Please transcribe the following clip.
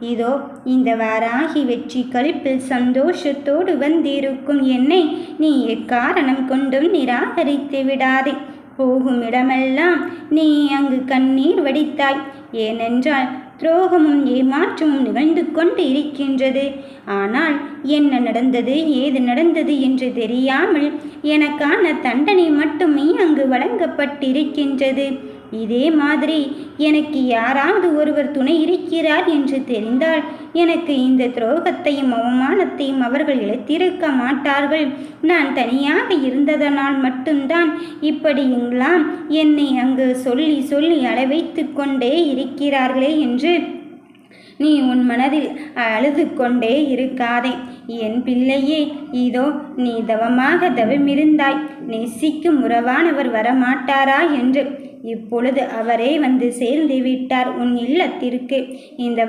இதோ இந்த வாராகி வெற்றி கழிப்பில் சந்தோஷத்தோடு வந்திருக்கும் என்னை நீ எக்காரணம் கொண்டும் நிராகரித்து விடாதே. போகும் இடமெல்லாம் நீ அங்கு கண்ணீர் வடித்தாய். ஏனென்றால் துரோகமும் ஏமாற்றமும் நிகழ்ந்து கொண்டு இருக்கின்றது. ஆனால் என்ன நடந்தது ஏது நடந்தது என்று தெரியாமல் எனக்கான தண்டனை மட்டுமே அங்கு வழங்கப்பட்டிருக்கின்றது. இதே மாதிரி எனக்கு யாராவது ஒருவர் துணை இருக்கிறார் என்று தெரிந்தால் எனக்கு இந்த துரோகத்தையும் அவமானத்தையும் அவர்கள் இழைத்திருக்க மாட்டார்கள். நான் தனியாக இருந்ததனால் மட்டும்தான் இப்படியெல்லாம் என்னை அங்கு சொல்லி சொல்லி அழவைத்து கொண்டே இருக்கிறார்களே என்று நீ உன் மனதில் அழுது கொண்டே இருக்காதே. என் பிள்ளையே, இதோ நீ தவமாக தவமிருந்தாய். நேசிக்கும் உறவானவர் வரமாட்டாரா என்று இப்பொழுது அவரே வந்து சேர்ந்து விட்டார் உன் இல்லத்திற்கு. இந்த